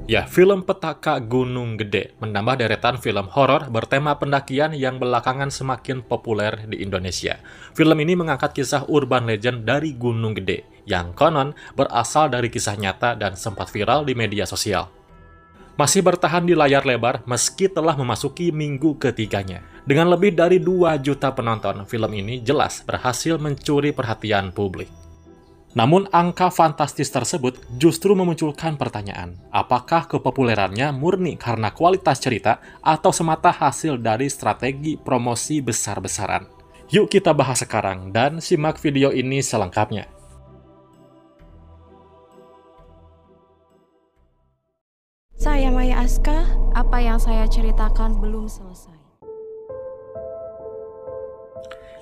Ya, film Petaka Gunung Gede menambah deretan film horor bertema pendakian yang belakangan semakin populer di Indonesia. Film ini mengangkat kisah urban legend dari Gunung Gede, yang konon berasal dari kisah nyata dan sempat viral di media sosial. Masih bertahan di layar lebar meski telah memasuki minggu ketiganya. Dengan lebih dari 2 juta penonton, film ini jelas berhasil mencuri perhatian publik. Namun angka fantastis tersebut justru memunculkan pertanyaan, apakah kepopulerannya murni karena kualitas cerita atau semata hasil dari strategi promosi besar-besaran? Yuk kita bahas sekarang dan simak video ini selengkapnya. Saya Maya Aska, apa yang saya ceritakan belum selesai.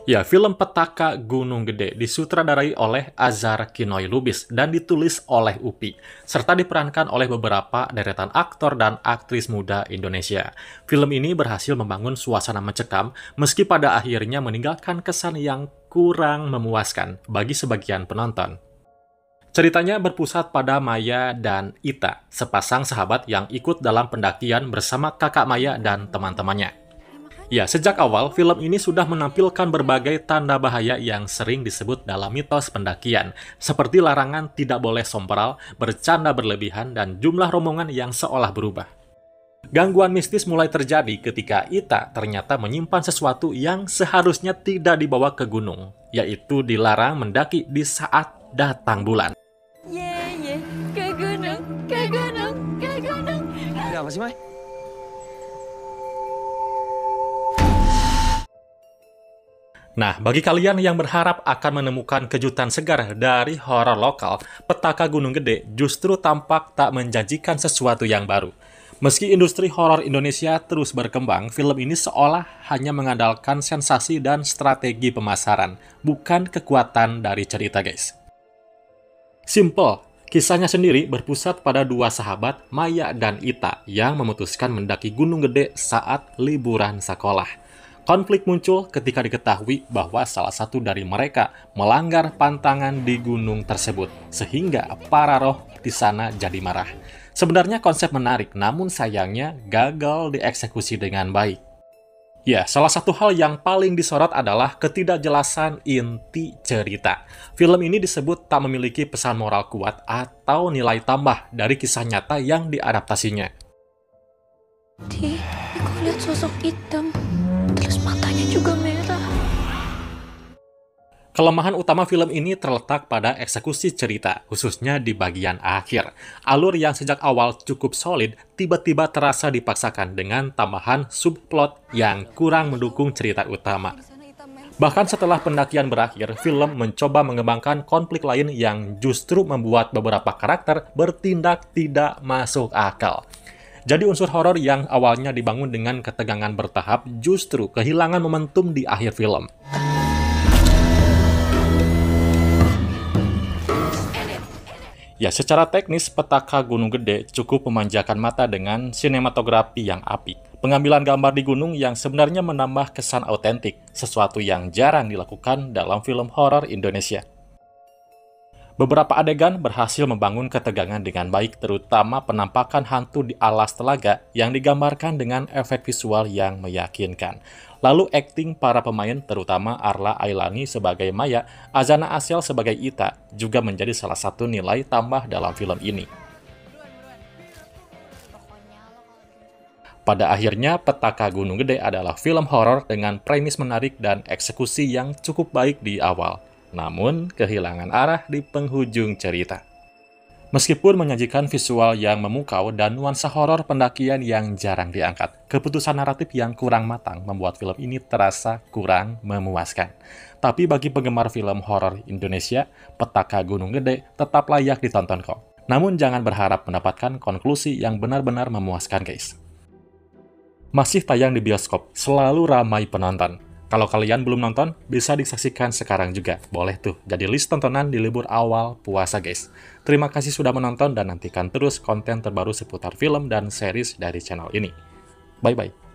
Ya, film Petaka Gunung Gede disutradarai oleh Azhar Kinoy Lubis dan ditulis oleh Upi, serta diperankan oleh beberapa deretan aktor dan aktris muda Indonesia. Film ini berhasil membangun suasana mencekam, meski pada akhirnya meninggalkan kesan yang kurang memuaskan bagi sebagian penonton. Ceritanya berpusat pada Maya dan Ita, sepasang sahabat yang ikut dalam pendakian bersama kakak Maya dan teman-temannya. Ya, sejak awal, film ini sudah menampilkan berbagai tanda bahaya yang sering disebut dalam mitos pendakian, seperti larangan tidak boleh sompral, bercanda berlebihan, dan jumlah rombongan yang seolah berubah. Gangguan mistis mulai terjadi ketika Ita ternyata menyimpan sesuatu yang seharusnya tidak dibawa ke gunung, yaitu dilarang mendaki di saat datang bulan. Ke gunung, ke gunung, ke gunung. Ada apa sih, Mai? Nah, bagi kalian yang berharap akan menemukan kejutan segar dari horor lokal, Petaka Gunung Gede justru tampak tak menjanjikan sesuatu yang baru. Meski industri horor Indonesia terus berkembang, film ini seolah hanya mengandalkan sensasi dan strategi pemasaran, bukan kekuatan dari cerita, guys. Simple, kisahnya sendiri berpusat pada 2 sahabat, Maya dan Ita, yang memutuskan mendaki Gunung Gede saat liburan sekolah. Konflik muncul ketika diketahui bahwa salah satu dari mereka melanggar pantangan di gunung tersebut, sehingga para roh di sana jadi marah. Sebenarnya konsep menarik, namun sayangnya gagal dieksekusi dengan baik. Ya, salah satu hal yang paling disorot adalah ketidakjelasan inti cerita. Film ini disebut tak memiliki pesan moral kuat atau nilai tambah dari kisah nyata yang diadaptasinya. Aku lihat sosok hitam, terus matanya juga merah. Kelemahan utama film ini terletak pada eksekusi cerita, khususnya di bagian akhir. Alur yang sejak awal cukup solid, tiba-tiba terasa dipaksakan dengan tambahan subplot yang kurang mendukung cerita utama. Bahkan setelah pendakian berakhir, film mencoba mengembangkan konflik lain yang justru membuat beberapa karakter bertindak tidak masuk akal. Jadi unsur horor yang awalnya dibangun dengan ketegangan bertahap justru kehilangan momentum di akhir film. Ya, secara teknis, Petaka Gunung Gede cukup memanjakan mata dengan sinematografi yang apik. Pengambilan gambar di gunung yang sebenarnya menambah kesan autentik, sesuatu yang jarang dilakukan dalam film horor Indonesia. Beberapa adegan berhasil membangun ketegangan dengan baik, terutama penampakan hantu di alas telaga yang digambarkan dengan efek visual yang meyakinkan. Lalu akting para pemain, terutama Arla Ailani sebagai Maya, Azana Asel sebagai Ita, juga menjadi salah satu nilai tambah dalam film ini. Pada akhirnya, Petaka Gunung Gede adalah film horor dengan premis menarik dan eksekusi yang cukup baik di awal. Namun, kehilangan arah di penghujung cerita. Meskipun menyajikan visual yang memukau dan nuansa horor pendakian yang jarang diangkat, keputusan naratif yang kurang matang membuat film ini terasa kurang memuaskan. Tapi bagi penggemar film horor Indonesia, Petaka Gunung Gede tetap layak ditonton kok. Namun jangan berharap mendapatkan konklusi yang benar-benar memuaskan, guys. Masih tayang di bioskop, selalu ramai penonton. Kalau kalian belum nonton, bisa disaksikan sekarang juga. Boleh tuh, jadi list tontonan di libur awal puasa, guys. Terima kasih sudah menonton dan nantikan terus konten terbaru seputar film dan series dari channel ini. Bye-bye.